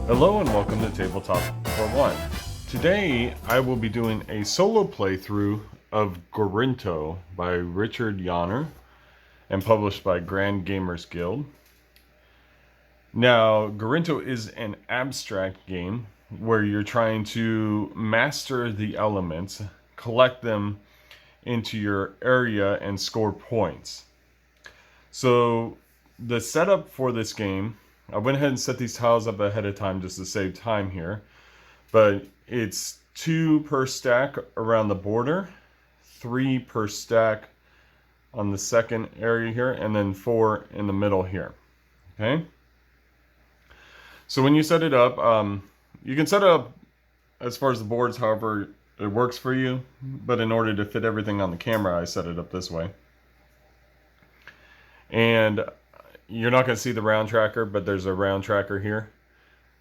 Hello and welcome to Tabletop for One. Today I will be doing a solo playthrough of Gorinto by Richard Yonner and published by Grand Gamers Guild. Now, Gorinto is an abstract game where you're trying to master the elements, collect them into your area, and score points. So the setup for this game, I went ahead and set these tiles up ahead of time just to save time here. But it's 2 per stack around the border, 3 per stack on the second area here, and then 4 in the middle here. Okay? So when you set it up, you can set it up as far as the boards however it works for you. But in order to fit everything on the camera, I set it up this way. And you're not going to see the round tracker, but there's a round tracker here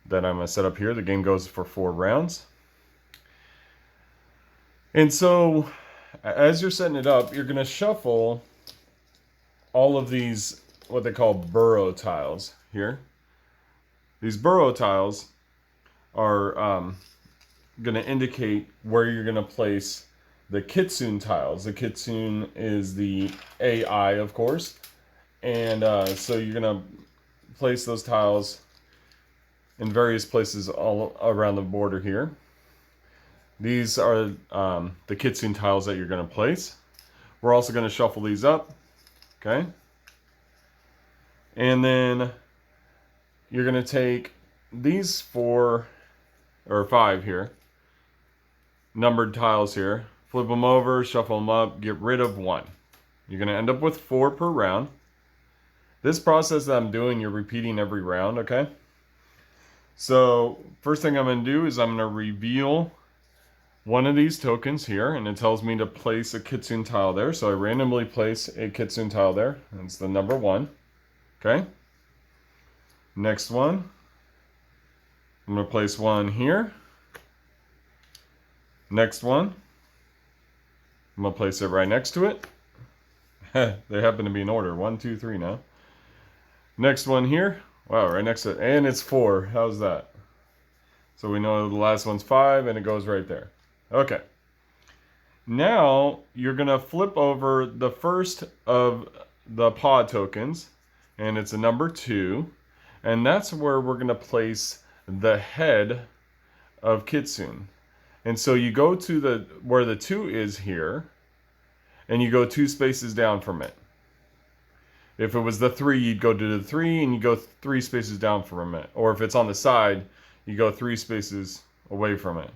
that I'm going to set up here. The game goes for 4 rounds. And so, as you're setting it up, you're going to shuffle all of these, what they call burrow tiles here. These burrow tiles are going to indicate where you're going to place the kitsune tiles. The kitsune is the AI, of course. And so you're going to place those tiles in various places all around the border here. These are the kitsune tiles that you're going to place. We're also going to shuffle these up. Okay. And then you're going to take these 4 or 5 here, numbered tiles here, flip them over, shuffle them up, get rid of 1. You're going to end up with 4 per round. This process that I'm doing, you're repeating every round, okay? So, first thing I'm going to do is I'm going to reveal one of these tokens here, and it tells me to place a kitsune tile there. So I randomly place a kitsune tile there. That's the number 1, okay? Next one, I'm going to place one here. Next one, I'm going to place it right next to it. They happen to be in order, 1, 2, 3 now. Next one here. Wow, right next to it. And it's 4. How's that? So we know the last one's 5 and it goes right there. Okay. Now you're going to flip over the first of the paw tokens. And it's a number 2. And that's where we're going to place the head of Kitsune. And so you go to where the 2 is here. And you go 2 spaces down from it. If it was the 3, you'd go to the 3 and you go 3 spaces down from it. Or if it's on the side, you go 3 spaces away from it.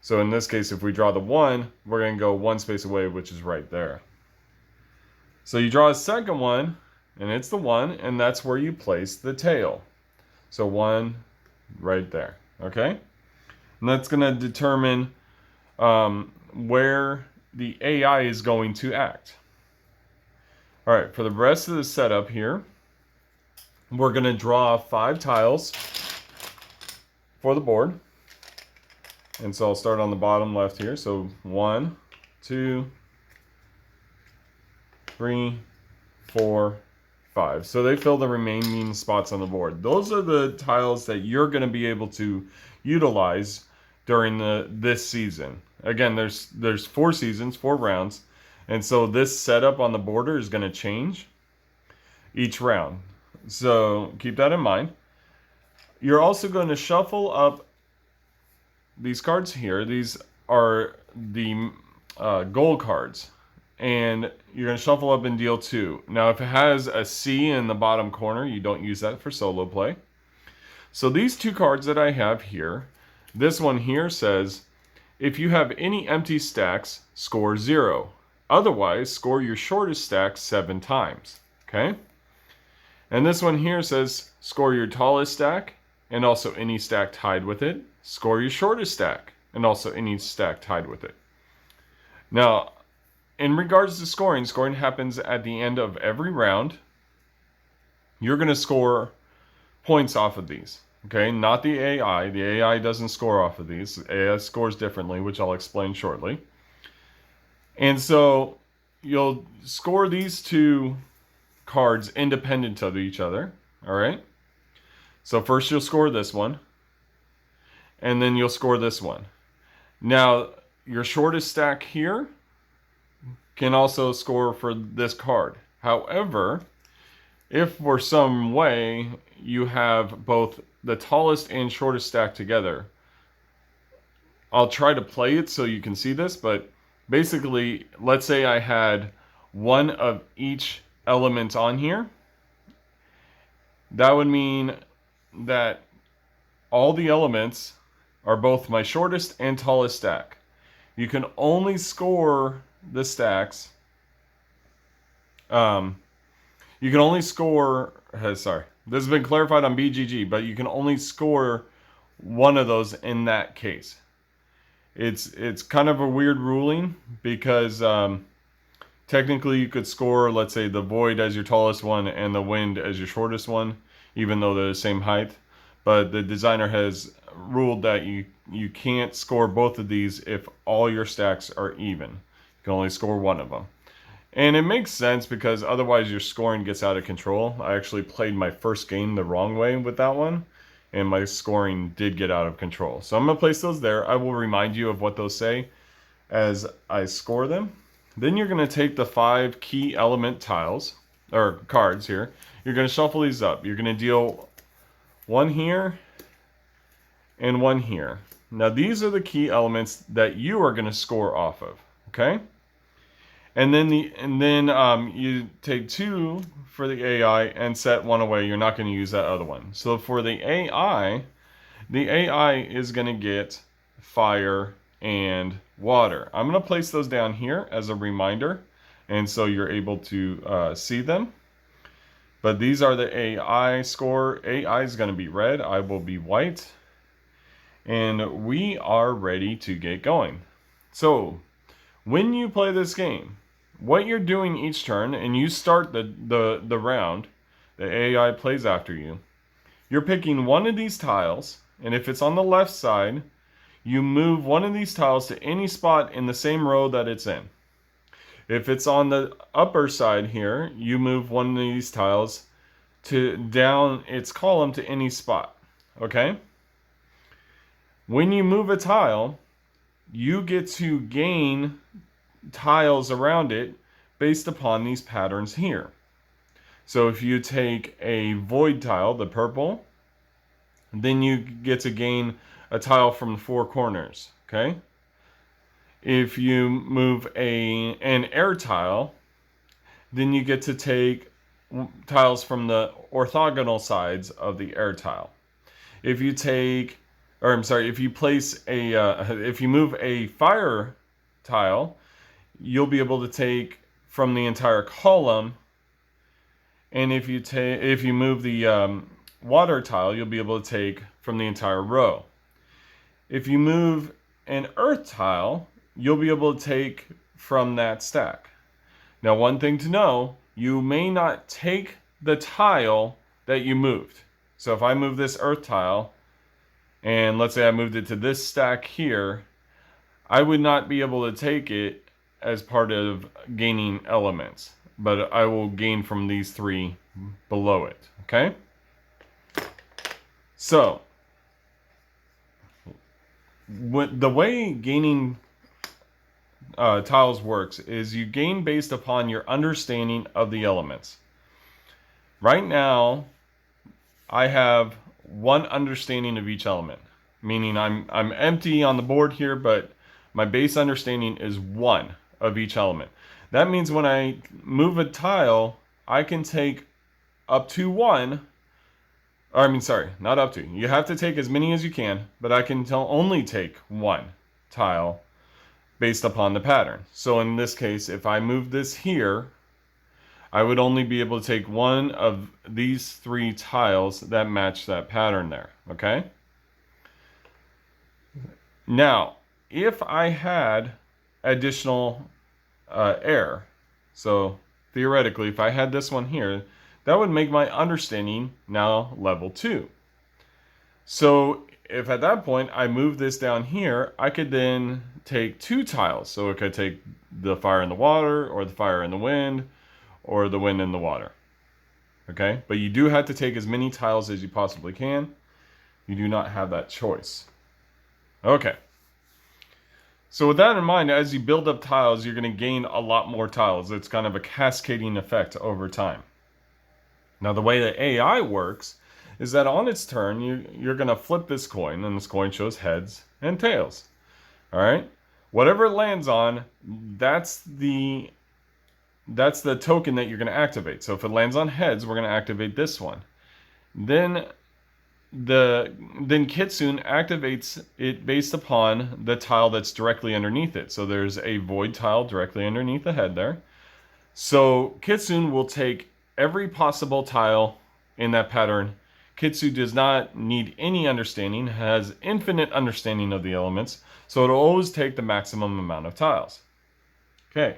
So in this case, if we draw the 1, we're going to go 1 space away, which is right there. So you draw a second one, and it's the 1, and that's where you place the tail. So 1 right there, okay? And that's going to determine where the AI is going to act. All right, for the rest of the setup here, we're going to draw 5 tiles for the board. And so I'll start on the bottom left here. So 1, 2, 3, 4, 5. So they fill the remaining spots on the board. Those are the tiles that you're going to be able to utilize during this season. Again, there's 4 seasons, 4 rounds. And so this setup on the border is going to change each round. So keep that in mind. You're also going to shuffle up these cards here. These are the gold cards. And you're going to shuffle up and deal 2. Now if it has a C in the bottom corner, you don't use that for solo play. So these 2 cards that I have here, this one here says, if you have any empty stacks, score 0. Otherwise, score your shortest stack 7 times, okay? And this one here says, score your tallest stack, and also any stack tied with it. Score your shortest stack, and also any stack tied with it. Now, in regards to scoring, scoring happens at the end of every round. You're going to score points off of these, okay? Not the AI. The AI doesn't score off of these. The AI scores differently, which I'll explain shortly. And so you'll score these 2 cards independent of each other, all right? So first you'll score this one. and then you'll score this one. Now, your shortest stack here can also score for this card. However, if for some way you have both the tallest and shortest stack together, I'll try to play it so you can see this, but basically, let's say I had one of each element on here. That would mean that all the elements are both my shortest and tallest stack. You can only score the stacks. You can only score. Sorry, this has been clarified on BGG, but you can only score one of those in that case. It's kind of a weird ruling because technically you could score, let's say, the void as your tallest one and the wind as your shortest one, even though they're the same height. But the designer has ruled that you can't score both of these if all your stacks are even. You can only score one of them. And it makes sense because otherwise your scoring gets out of control. I actually played my first game the wrong way with that one, and my scoring did get out of control. So I'm going to place those there. I will remind you of what those say as I score them. Then you're going to take the 5 key element tiles, or cards here. You're going to shuffle these up. You're going to deal one here and one here. Now these are the key elements that you are going to score off of, okay? And then you take 2 for the AI and set 1 away. You're not going to use that other one. So for the AI is going to get fire and water. I'm going to place those down here as a reminder, and so you're able to see them. But these are the AI score. AI is going to be red. I will be white. And we are ready to get going. So when you play this game, what you're doing each turn, and you start the round, the AI plays after you, you're picking one of these tiles, and if it's on the left side, you move one of these tiles to any spot in the same row that it's in. If it's on the upper side here, you move one of these tiles to down its column to any spot, okay? When you move a tile, you get to gain tiles around it based upon these patterns here. So if you take a void tile, the purple, then you get to gain a tile from the 4 corners, okay? If you move an air tile, then you get to take tiles from the orthogonal sides of the air tile. If you take, or I'm sorry, if you place if you move a fire tile, you'll be able to take from the entire column. And if you move the water tile, you'll be able to take from the entire row. If you move an earth tile, you'll be able to take from that stack. Now, one thing to know, you may not take the tile that you moved. So if I move this earth tile, and let's say I moved it to this stack here, I would not be able to take it as part of gaining elements, but I will gain from these 3 below it, okay? So, the way gaining tiles works is you gain based upon your understanding of the elements. Right now, I have 1 understanding of each element, meaning I'm empty on the board here, but my base understanding is 1 of each element. That means when I move a tile, I can take up to 1, or I mean, sorry, not up to. You have to take as many as you can, but I can only take 1 tile based upon the pattern. So in this case, if I move this here, I would only be able to take 1 of these 3 tiles that match that pattern there, okay? Now, if I had additional air, so theoretically, if I had this one here, that would make my understanding now level 2. So if at that point I move this down here, I could then take 2 tiles. So it could take the fire and the water, or the fire and the wind, or the wind and the water. Okay? But you do have to take as many tiles as you possibly can. You do not have that choice. Okay. So with that in mind, as you build up tiles, you're going to gain a lot more tiles. It's kind of a cascading effect over time. Now the way that AI works is that on its turn, you're going to flip this coin, and this coin shows heads and tails. All right? Whatever it lands on, that's the token that you're going to activate. So if it lands on heads, we're going to activate this one. Then Kitsune activates it based upon the tile that's directly underneath it. So there's a void tile directly underneath the head there. So Kitsune will take every possible tile in that pattern. Kitsune does not need any understanding, has infinite understanding of the elements, so it'll always take the maximum amount of tiles. Okay.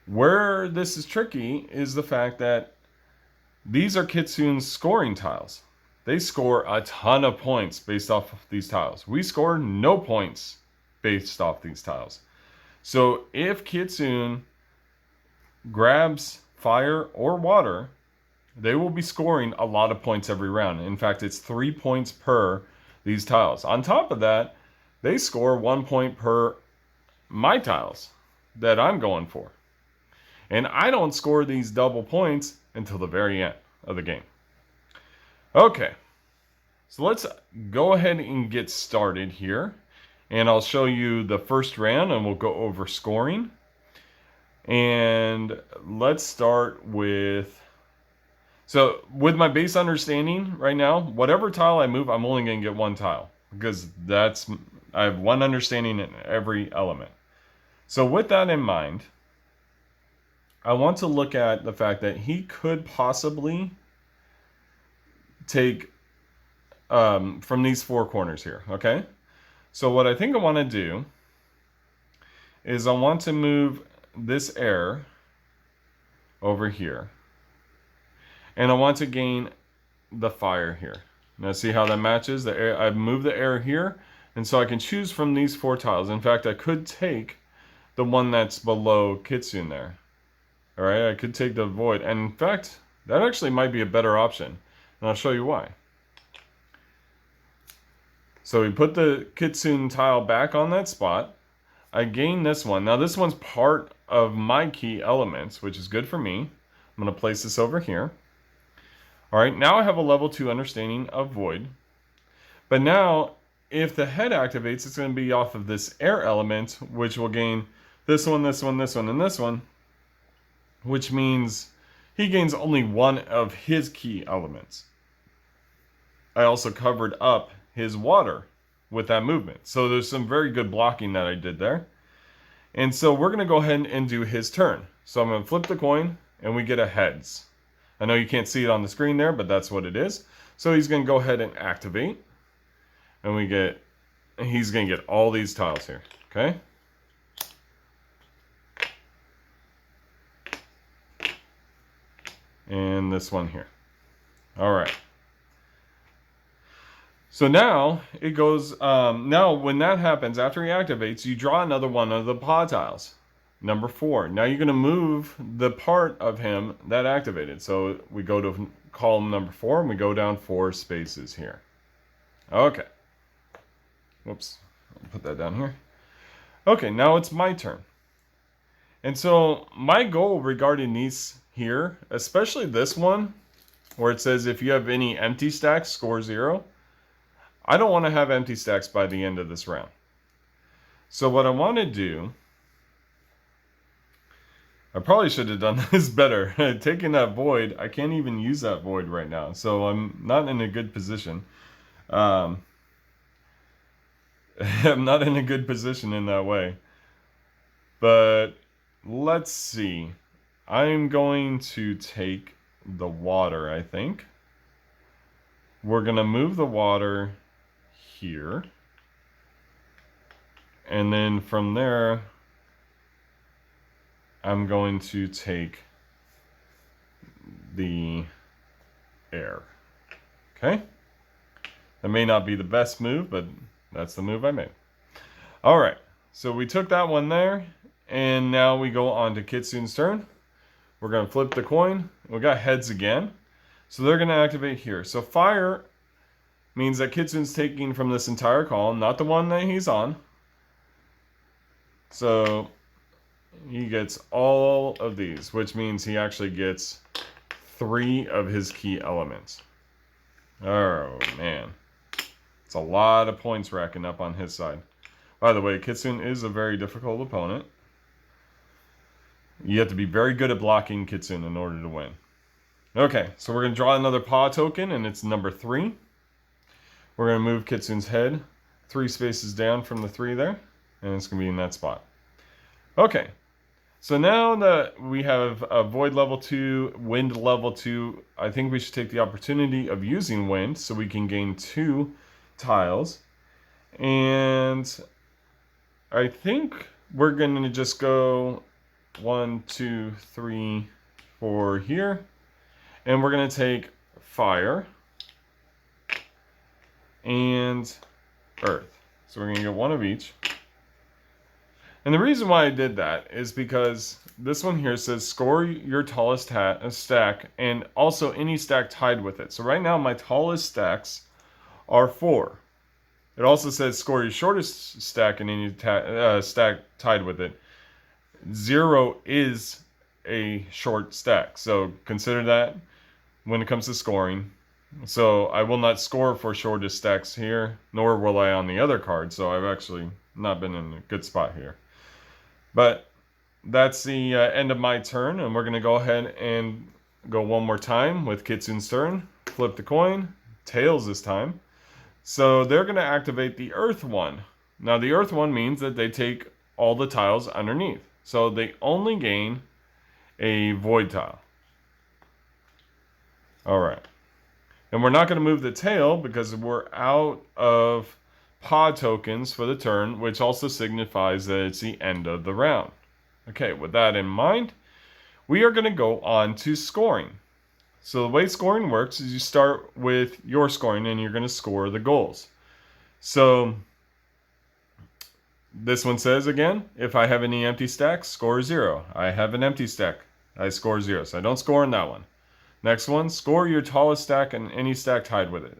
Where this is tricky is the fact that these are Kitsune's scoring tiles. They score a ton of points based off of these tiles. We score no points based off these tiles. So if Kitsune grabs fire or water, they will be scoring a lot of points every round. In fact, it's 3 points per these tiles. On top of that, they score 1 point per my tiles that I'm going for. And I don't score these double points until the very end of the game. Okay, so let's go ahead and get started here. And I'll show you the first round and we'll go over scoring. And let's start with... So with my base understanding right now, whatever tile I move, I'm only going to get 1 tile. Because I have 1 understanding in every element. So with that in mind, I want to look at the fact that he could possibly take from these 4 corners here, okay? So what I think I want to do is I want to move this air over here. And I want to gain the fire here. Now see how that matches? The air, I've moved the air here, and so I can choose from these 4 tiles. In fact, I could take the one that's below Kitsune there. All right, I could take the void. And in fact, that actually might be a better option. And I'll show you why. So we put the Kitsune tile back on that spot. I gain this one. Now this one's part of my key elements, which is good for me. I'm going to place this over here. All right, now I have a level 2 understanding of void. But now, if the head activates, it's going to be off of this air element, which will gain this one, this one, this one, and this one. Which means he gains only 1 of his key elements. I also covered up his water with that movement. So there's some very good blocking that I did there. And so we're going to go ahead and do his turn. So I'm going to flip the coin and we get a heads. I know you can't see it on the screen there, but that's what it is. So he's going to go ahead and activate. And he's going to get all these tiles here. Okay? And this one here. All right. So now it goes, now when that happens, after he activates, you draw another one of the paw tiles. Number 4. Now you're going to move the part of him that activated. So we go to column number 4 and we go down 4 spaces here. Okay. Whoops. I'll put that down here. Okay, now it's my turn. And so my goal regarding these here, especially this one, where it says if you have any empty stacks, score 0. I don't want to have empty stacks by the end of this round. So what I want to do, I probably should have done this better. Taking that void, I can't even use that void right now. So I'm not in a good position. I'm not in a good position in that way. But let's see. I'm going to take the water, I think. We're going to move the water here. And then from there, I'm going to take the air. Okay? That may not be the best move, but that's the move I made. All right. So we took that one there. And now we go on to Kitsune's turn. We're going to flip the coin. We got heads again. So they're going to activate here. So fire means that Kitsun's taking from this entire column, not the one that he's on. So he gets all of these, which means he actually gets 3 of his key elements. Oh, man. It's a lot of points racking up on his side. By the way, Kitsune is a very difficult opponent. You have to be very good at blocking Kitsune in order to win. Okay, so we're going to draw another paw token, and it's number 3. We're going to move Kitsune's head 3 spaces down from the 3 there, and it's going to be in that spot. Okay, so now that we have a Void level 2, Wind level 2, I think we should take the opportunity of using Wind so we can gain 2 tiles. And I think we're going to just go 1, 2, 3, 4 here. And we're going to take Fire and Earth. So we're going to get 1 of each. And the reason why I did that is because this one here says score your tallest stack and also any stack tied with it. So right now my tallest stacks are 4. It also says score your shortest stack and any stack tied with it. 0 is a short stack. So consider that when it comes to scoring. So I will not score for shortest stacks here, nor will I on the other card. So I've actually not been in a good spot here. But that's the end of my turn, and we're going to go ahead and go one more time with Kitsune's turn. Flip the coin, tails this time. So they're going to activate the Earth one. Now the Earth one means that they take all the tiles underneath. So they only gain a Void tile. Alright. And we're not going to move the tail because we're out of paw tokens for the turn, which also signifies that it's the end of the round. Okay, with that in mind, we are going to go on to scoring. So the way scoring works is you start with your scoring and you're going to score the goals. So this one says again, if I have any empty stacks, score 0. I have an empty stack, I score 0. So I don't score in that one. Next one, score your tallest stack and any stack tied with it.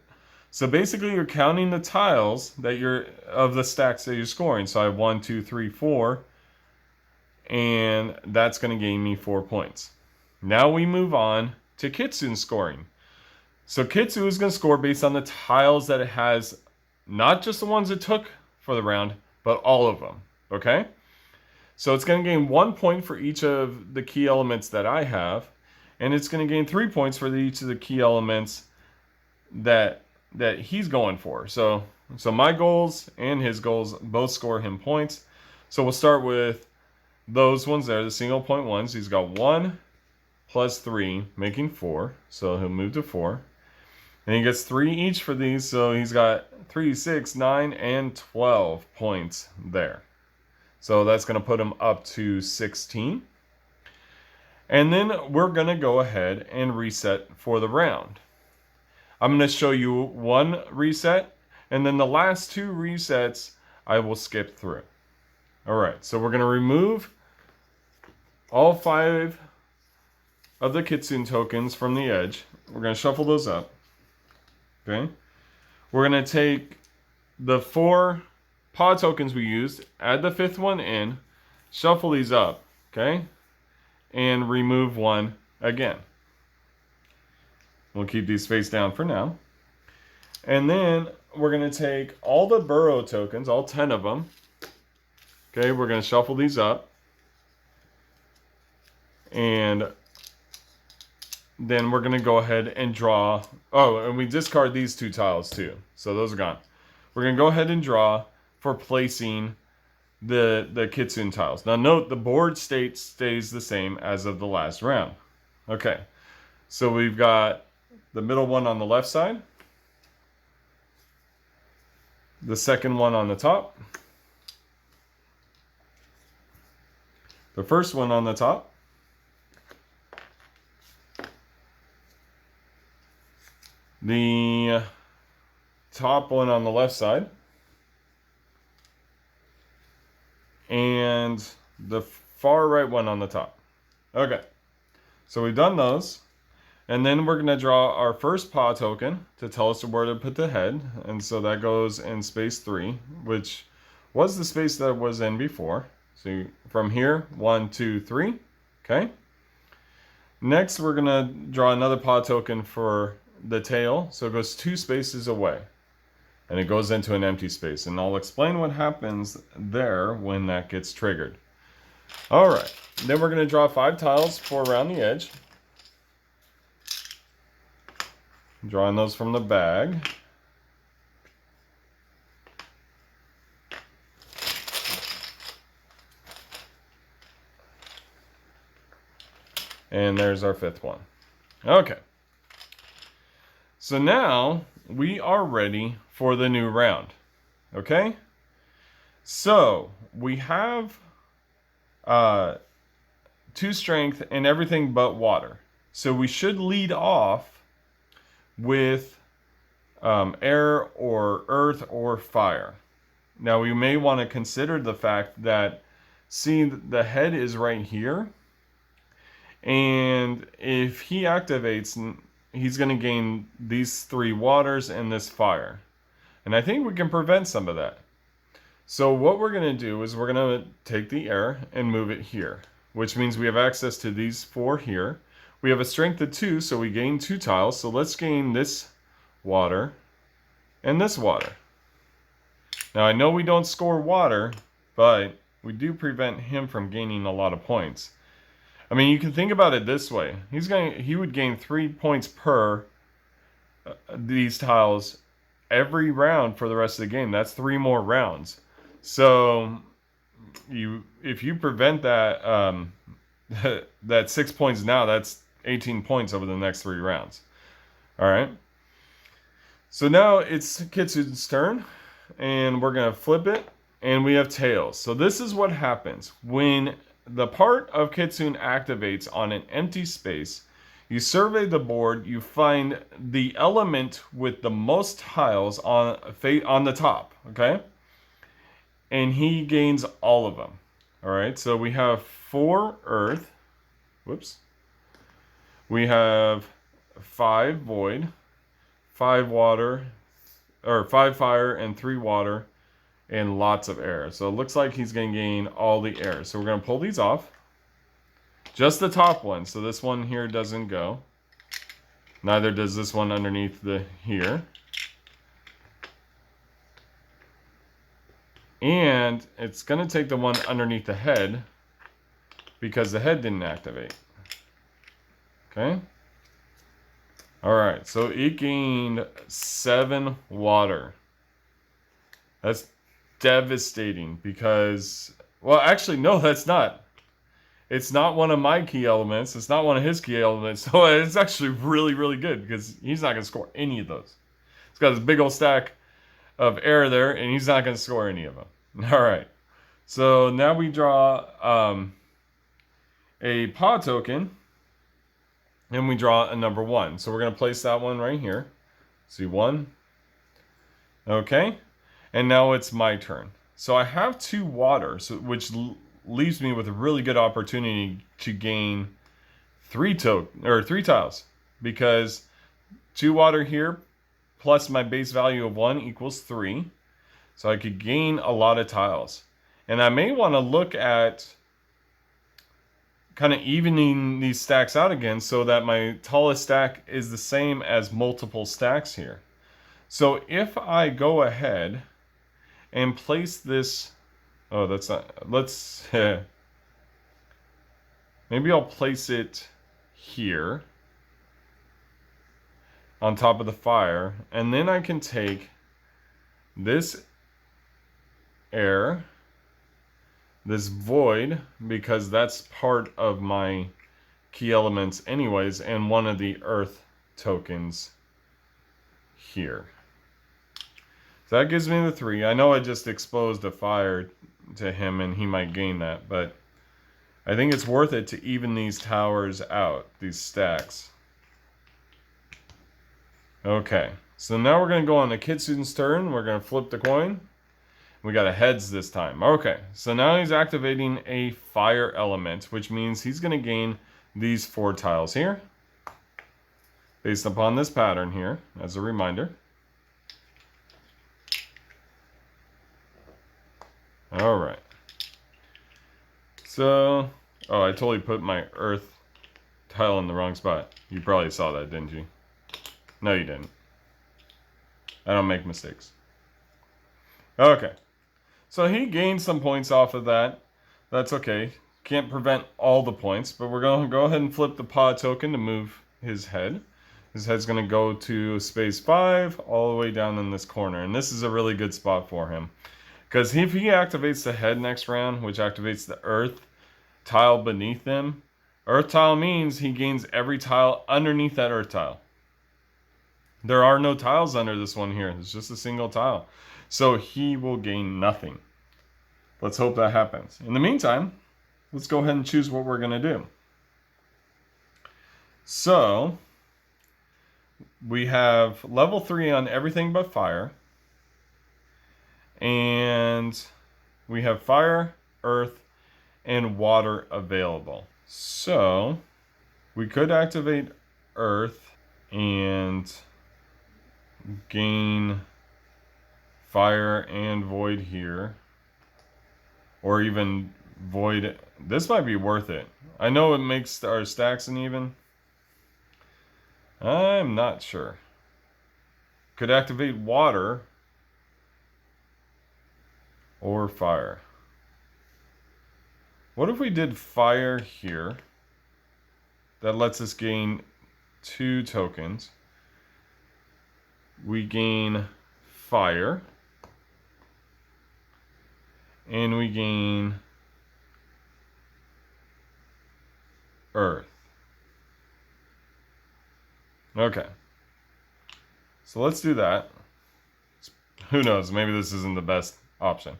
So basically you're counting the tiles that of the stacks that you're scoring. So I have 1, 2, 3, 4. And that's going to gain me 4 points. Now we move on to Kitsune's scoring. So Kitsu is going to score based on the tiles that it has, not just the ones it took for the round, but all of them. Okay? So it's going to gain 1 point for each of the key elements that I have. And it's going to gain 3 points for each of the key elements that he's going for. So my goals and his goals both score him points. So we'll start with those ones there, the single point ones. He's got 1 plus 3, making 4. So he'll move to 4. And he gets 3 each for these. So he's got 3, 6, 9, and 12 points there. So that's going to put him up to 16. And then we're going to go ahead and reset for the round. I'm going to show you one reset, and then the last 2 resets I will skip through. Alright, so we're going to remove all 5 of the Kitsune tokens from the edge. We're going to shuffle those up. Okay. We're going to take the 4 paw tokens we used, add the 5th one in, shuffle these up, okay, and remove 1 again. We'll keep these face down for now. And then we're going to take all the burrow tokens, all 10 of them. Okay, we're going to shuffle these up. And then we're going to go ahead and draw. Oh, and we discard these 2 tiles too. So those are gone. We're going to go ahead and draw for placing the Kitsune tiles. Now note the board state stays the same as of the last round. Okay, so we've got the middle one on the left side, the second one on the top, the first one on the top, the top one on the left side, and the far right one on the top. Okay, so we've done those. And then we're going to draw our first paw token to tell us where to put the head. And so that goes in space 3, which was the space that was in before. So from here, 1, 2, 3. Okay. Next, we're going to draw another paw token for the tail. So it goes 2 spaces away. And it goes into an empty space. And I'll explain what happens there when that gets triggered. All right. Then we're going to draw 5 tiles for around the edge. Drawing those from the bag. And there's our 5th one. Okay. So now we are ready for the new round. Okay? So we have 2 strength and everything but water. So we should lead off with air or earth or fire. Now we may want to consider the fact that, see, the head is right here. And if he activates, he's going to gain these 3 waters and this fire. And I think we can prevent some of that. So what we're going to do is we're going to take the air and move it here, which means we have access to these 4 here. We have a strength of 2, so we gain 2 tiles. So let's gain this water and this water. Now I know we don't score water, but we do prevent him from gaining a lot of points. I mean, you can think about it this way. He would gain 3 points per these tiles every round for the rest of the game. That's 3 more rounds. So if you prevent that that 6 points now, that's 18 points over the next 3 rounds. All right. So now it's Kitsune's turn, and we're gonna flip it, and we have tails. So this is what happens when the part of Kitsune activates on an empty space. You survey the board, you find the element with the most tiles on the top, okay? And he gains all of them. All right, so we have 4 earth. Whoops. We have 5 void, 5 water, or 5 fire, and 3 water, and lots of air. So it looks like he's going to gain all the air. So we're going to pull these off. Just the top one. So this one here doesn't go. Neither does this one underneath the here. And it's going to take the one underneath the head because the head didn't activate. Okay. All right. So it gained 7 water. That's devastating because, well, actually, no, that's not. It's not one of my key elements. It's not one of his key elements. So it's actually really, really good because he's not going to score any of those. He's got this big old stack of air there, and he's not going to score any of them. All right. So now we draw a paw token, and we draw a number 1. So we're going to place that one right here. See, 1. Okay. And now it's my turn. So I have 2 water, which leaves me with a really good opportunity to gain 3 tiles, because 2 water here plus my base value of 1 equals 3. So I could gain a lot of tiles. And I may want to look at kind of evening these stacks out again so that my tallest stack is the same as multiple stacks here. So if I go ahead and place this, oh, that's not, let's, maybe I'll place it here on top of the fire, and then I can take this air, this void, because that's part of my key elements anyways, and one of the earth tokens here. So that gives me the 3. I know I just exposed a fire to him and he might gain that, but I think it's worth it to even these towers out, these stacks. Okay, so now we're going to go on the Kitsune's turn. We're going to flip the coin. We got a heads this time. Okay, so now he's activating a fire element, which means he's going to gain these 4 tiles here. based upon this pattern here, as a reminder. All right. So, oh, I totally put my earth tile in the wrong spot. You probably saw that, didn't you? No, you didn't. I don't make mistakes. Okay. So he gained some points off of that. That's okay. Can't prevent all the points, but we're going to go ahead and flip the paw token to move his head. His head's going to go to space 5 all the way down in this corner. And this is a really good spot for him. Because if he activates the head next round, which activates the earth tile beneath them, earth tile means he gains every tile underneath that earth tile. There are no tiles under this one here. It's just a single tile. So he will gain nothing. Let's hope that happens. In the meantime, let's go ahead and choose what we're going to do. So, we have level 3 on everything but fire. And we have fire, earth, and water available. So, we could activate earth and gain fire and void here. Or even void. This might be worth it. I know it makes our stacks uneven. I'm not sure. Could activate water or fire. What if we did fire here? That lets us gain 2 tokens. We gain fire. And we gain earth. Okay. So let's do that. Who knows, maybe this isn't the best option.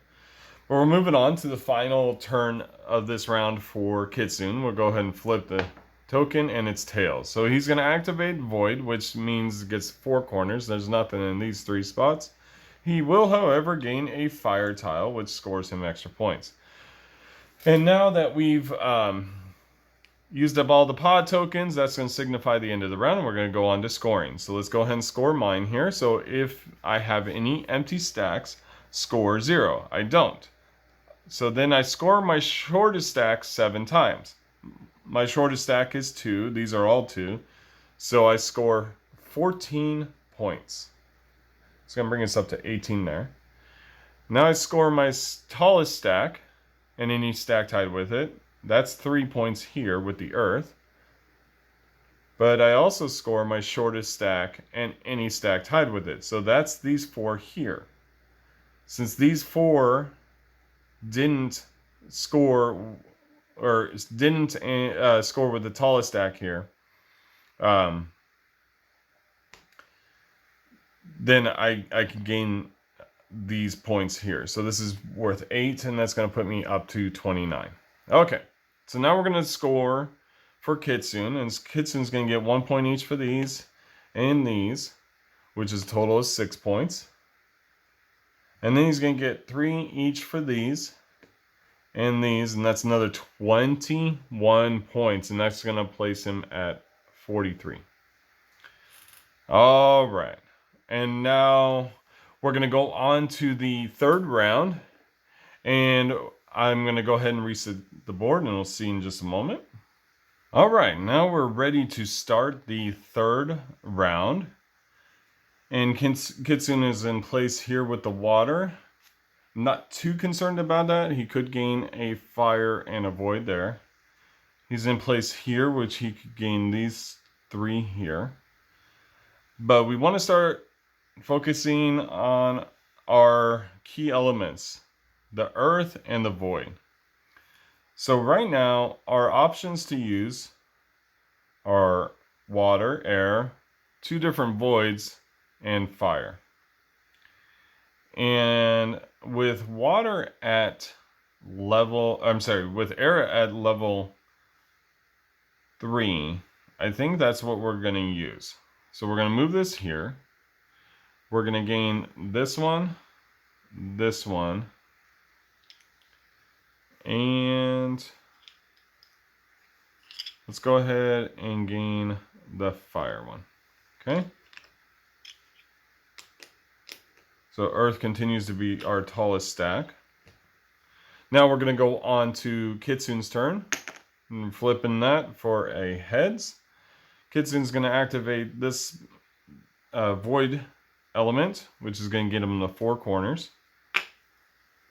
But we're moving on to the final turn of this round for Kitsune. We'll go ahead and flip the token and its tail. So he's going to activate Void, which means it gets 4 corners. There's nothing in these 3 spots. He will, however, gain a fire tile, which scores him extra points. And now that we've used up all the pod tokens, that's going to signify the end of the round, and we're going to go on to scoring. So let's go ahead and score mine here. So if I have any empty stacks, score 0. I don't. So then I score my shortest stack 7 times. My shortest stack is 2. These are all 2. So I score 14 points. It's going to bring us up to 18 there. Now I score my tallest stack and any stack tied with it. That's 3 points here with the earth. But I also score my shortest stack and any stack tied with it. So that's these 4 here. Since these 4 didn't score or didn't score with the tallest stack here, then I can gain these points here. So this is worth 8, and that's going to put me up to 29. Okay, so now we're going to score for Kitsune, and Kitsune's going to get 1 point each for these and these, which is a total of 6 points. And then he's going to get 3 each for these and these, and that's another 21 points, and that's going to place him at 43. All right. And now we're going to go on to the 3rd round. And I'm going to go ahead and reset the board, and we'll see in just a moment. All right, now we're ready to start the 3rd round. And Kitsune is in place here with the water. I'm not too concerned about that. He could gain a fire and a void there. He's in place here, which he could gain these 3 here. But we want to start focusing on our key elements, the earth and the void. So right now, our options to use are water, air, 2 different voids, and fire. And with water at level, with air at level 3, I think that's what we're going to use. So we're going to move this here. We're going to gain this one, and let's go ahead and gain the fire one. Okay. So Earth continues to be our tallest stack. Now we're going to go on to Kitsune's turn. And flipping that for a heads. Kitsune's going to activate this void element, which is going to get him the 4 corners.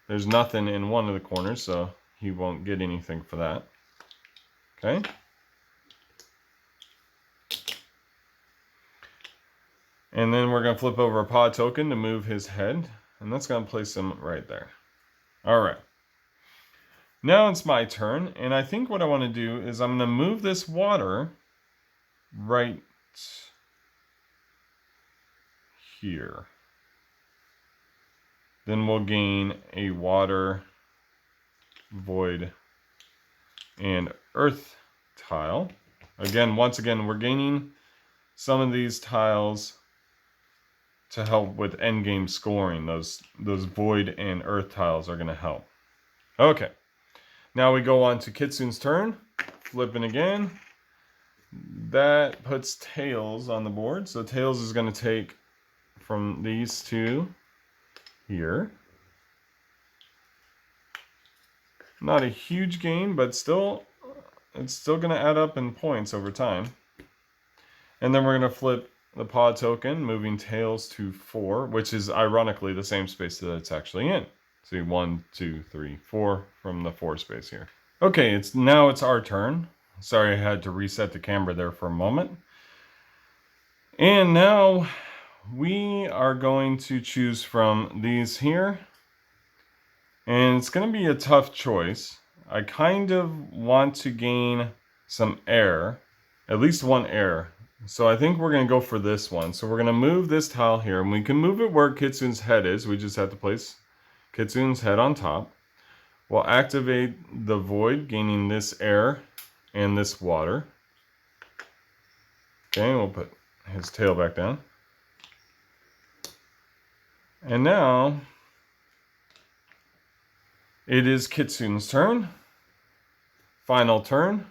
There's nothing in one of the corners, so he won't get anything for that. Okay. And then we're going to flip over a pod token to move his head, and that's going to place him right there. All right. Now it's my turn, and I think what I want to do is I'm going to move this water right here. Then we'll gain a water, void, and earth tile. Again, once again, we're gaining some of these tiles to help with endgame scoring. Those void and earth tiles are going to help. Okay. Now we go on to Kitsune's turn. Flipping again. That puts Tails on the board. So Tails is going to take from these two here. Not a huge gain, but still, it's still going to add up in points over time. And then we're going to flip the pod token, moving Tails to 4, which is ironically the same space that it's actually in. See, 1, 2, 3, 4 from the 4 space here. Okay, now it's our turn. Sorry I had to reset the camera there for a moment. And now we are going to choose from these here. And it's going to be a tough choice. I kind of want to gain some air, at least 1 air. So I think we're going to go for this one. So we're going to move this tile here, and we can move it where Kitsune's head is. We just have to place Kitsune's head on top. We'll activate the void, gaining this air and this water. Okay, we'll put his tail back down. And now it is Kitsune's turn. Final turn.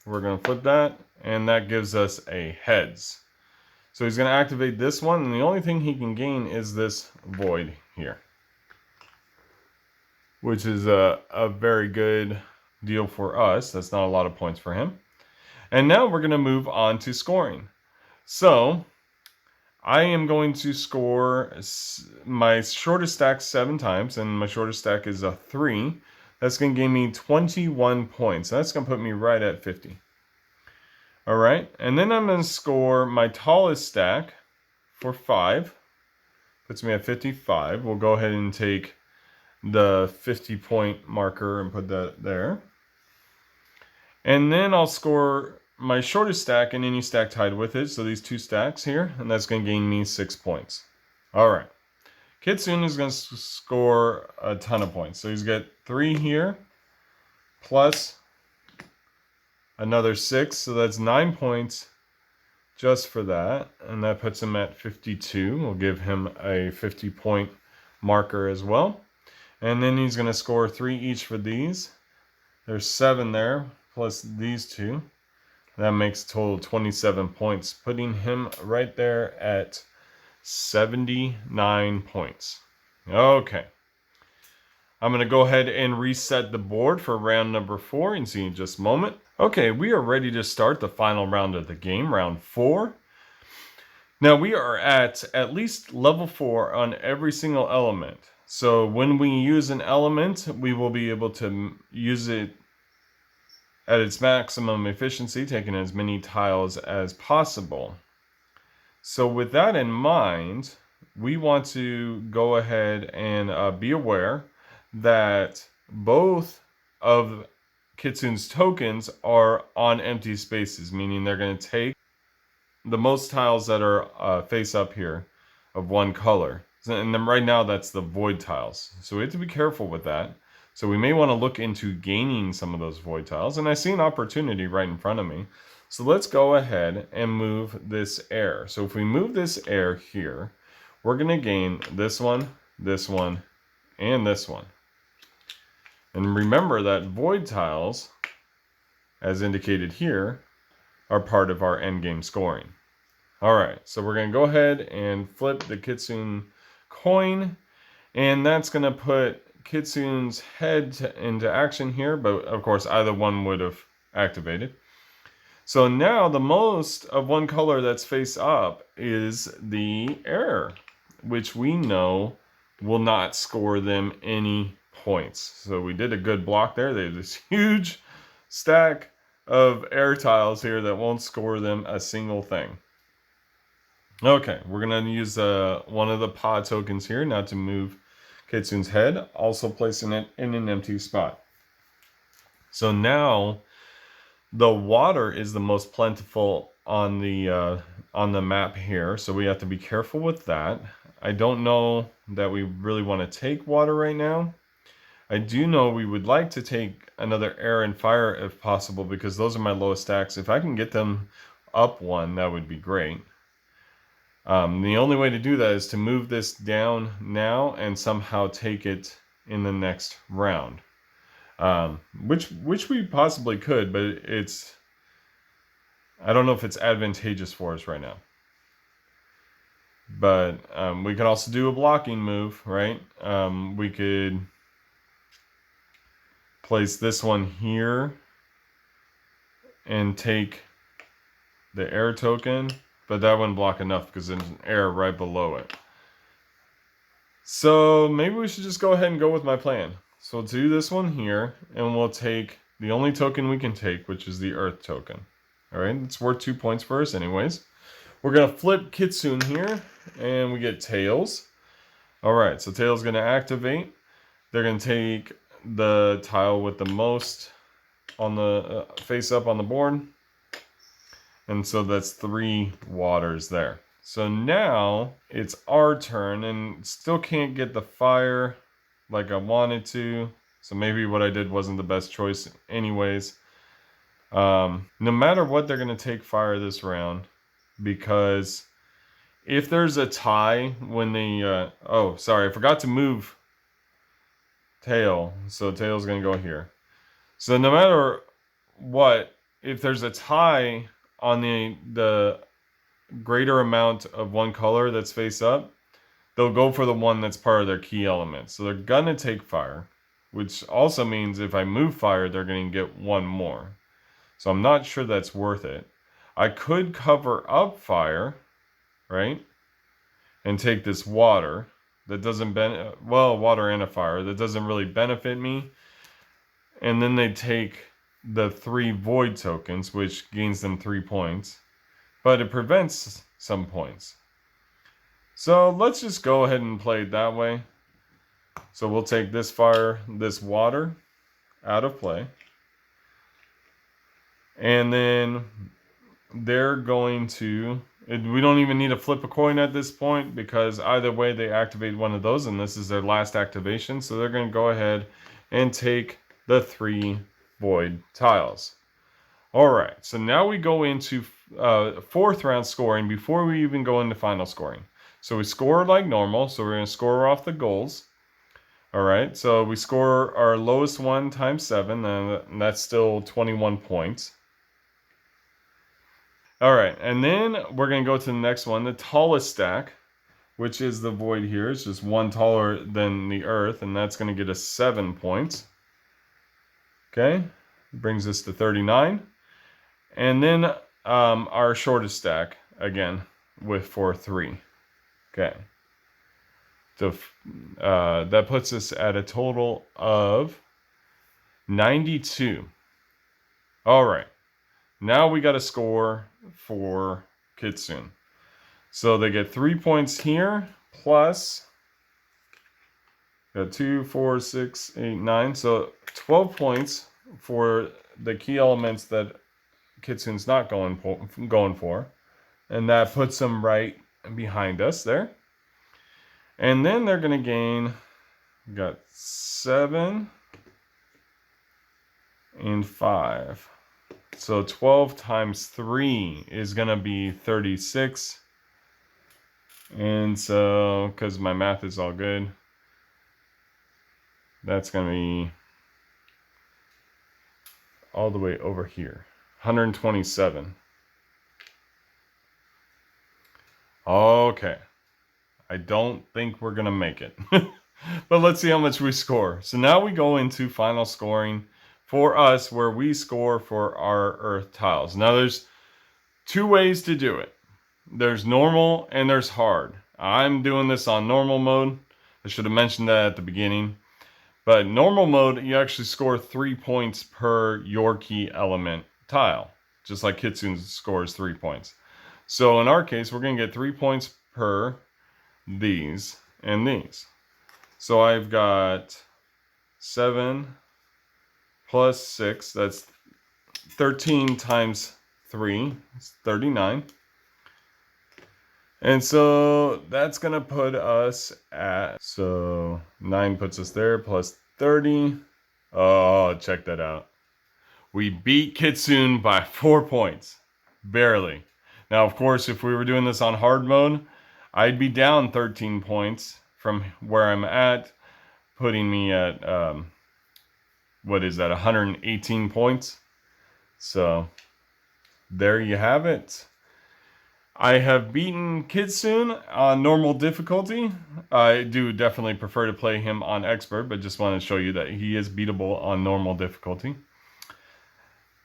We're going to flip that, and that gives us a heads. So he's going to activate this one, and the only thing he can gain is this void here, which is a very good deal for us. That's not a lot of points for him. And now we're going to move on to scoring. So I am going to score my shortest stack 7 times, and my shortest stack is a 3. That's going to give me 21 points. That's going to put me right at 50. All right, and then I'm going to score my tallest stack for 5. Puts me at 55. We'll go ahead and take the 50-point marker and put that there. And then I'll score my shortest stack and any stack tied with it, so these 2 stacks here, and that's going to gain me 6 points. All right. Kitsune is going to score a ton of points. So he's got 3 here, plus another 6, so that's 9 points just for that, and that puts him at 52. We'll give him a 50-point marker as well. And then he's going to score 3 each for these. There's 7 there, plus these 2. That makes a total of 27 points, putting him right there at 79 points. Okay. I'm going to go ahead and reset the board for round number 4 and see in just a moment. Okay, we are ready to start the final round of the game, round 4. Now we are at least level 4 on every single element. So when we use an element, we will be able to use it at its maximum efficiency, taking as many tiles as possible. So with that in mind, we want to go ahead and be aware that both of Kitsune's tokens are on empty spaces, meaning they're going to take the most tiles that are face up here of one color. And then right now that's the void tiles. So we have to be careful with that. So we may want to look into gaining some of those void tiles. And I see an opportunity right in front of me. So let's go ahead and move this air. So if we move this air here, we're going to gain this one, and this one. And remember that void tiles, as indicated here, are part of our endgame scoring. All right, so we're going to go ahead and flip the Kitsune coin, and that's going to put Kitsune's head into action here, but of course either one would have activated. So now the most of one color that's face up is the air, which we know will not score them any points. So we did a good block there. They have this huge stack of air tiles here that won't score them a single thing. Okay, we're going to use one of the pod tokens here now to move Kitsune's head, also placing it in an empty spot. So now the water is the most plentiful on the map here, so we have to be careful with that. I don't know that we really want to take water right now. I do know we would like to take another air and fire if possible, because those are my lowest stacks. If I can get them up one, that would be great. The only way to do that is to move this down now and somehow take it in the next round. Which we possibly could, but I don't know if it's advantageous for us right now. But we could also do a blocking move, right? We could place this one here and take the air token, but that wouldn't block enough because there's an air right below it. So maybe we should just go ahead and go with my plan. So we'll do this one here, and we'll take the only token we can take, which is the earth token. All right, it's worth 2 points for us anyways. We're going to flip Kitsune here, and we get Tails. All right, so Tails is going to activate. They're going to take the tile with the most on the face up on the board. And so that's 3 waters there. So now it's our turn, and still can't get the fire like I wanted to. So maybe what I did wasn't the best choice anyways. No matter what, they're going to take fire this round, because if there's a tie when they... oh, sorry, I forgot to move Tail. So Tail's going to go here. So no matter what, if there's a tie on the greater amount of one color that's face up, they'll go for the one that's part of their key element. So they're going to take fire, which also means if I move fire, they're going to get one more. So I'm not sure that's worth it. I could cover up fire, right? And take this water. That doesn't water and a fire. That doesn't really benefit me. And then they take the 3 void tokens, which gains them 3 points. But it prevents some points. So let's just go ahead and play it that way. So we'll take this fire, this water out of play. And then they're going to... we don't even need to flip a coin at this point, because either way they activate one of those, and this is their last activation. So they're going to go ahead and take the 3 void tiles. All right, so now we go into 4th round scoring before we even go into final scoring. So we score like normal, so we're going to score off the goals. All right, so we score our lowest one times 7, and that's still 21 points. All right, and then we're going to go to the next one, the tallest stack, which is the void here. It's just one taller than the earth, and that's going to get us 7 points. Okay, brings us to 39. And then our shortest stack, again, with 3. Okay. So that puts us at a total of 92. All right. Now we got to score for Kitsune. So they get 3 points here, plus... got 2, 4, 6, 8, 9. So 12 points for the key elements that Kitsune's not going for. And that puts them right behind us there. And then they're going to gain... got 7 and 5. So 12 times 3 is going to be 36. And so, because my math is all good, that's going to be all the way over here. 127. Okay. I don't think we're going to make it. But let's see how much we score. So now we go into final scoring for us, where we score for our earth tiles. Now there's two ways to do it. There's normal and there's hard. I'm doing this on normal mode. I should have mentioned that at the beginning. But normal mode, you actually score 3 points per Yorkie element tile, just like Kitsune scores 3 points. So in our case, we're going to get 3 points per these and these. So I've got 7 plus 6, that's 13 times 3, it's 39. And so that's going to put us at, so 9 puts us there, plus 30. Oh, check that out. We beat Kitsune by 4 points. Barely. Now, of course, if we were doing this on hard mode, I'd be down 13 points from where I'm at, putting me at, what is that, 118 points? So, there you have it. I have beaten Kitsune on normal difficulty. I do definitely prefer to play him on expert, but just want to show you that he is beatable on normal difficulty.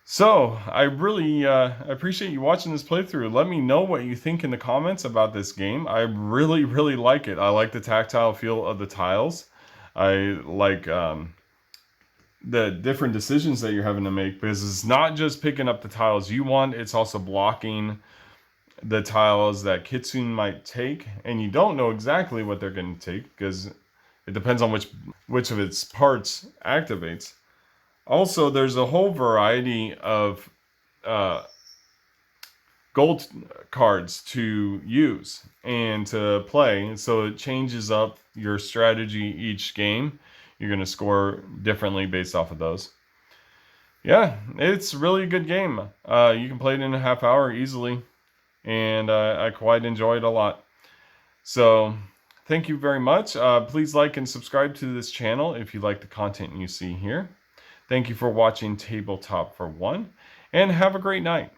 So, I really appreciate you watching this playthrough. Let me know what you think in the comments about this game. I really, really like it. I like the tactile feel of the tiles. I like the different decisions that you're having to make, because it's not just picking up the tiles you want, it's also blocking the tiles that Kitsune might take, and you don't know exactly what they're going to take because it depends on which of its parts activates. Also, there's a whole variety of gold cards to use and to play, so it changes up your strategy each game. You're going to score differently based off of those. Yeah, it's really a good game. You can play it in a half hour easily, and I quite enjoy it a lot. So thank you very much. Please like and subscribe to this channel if you like the content you see here. Thank you for watching Tabletop for One, and have a great night.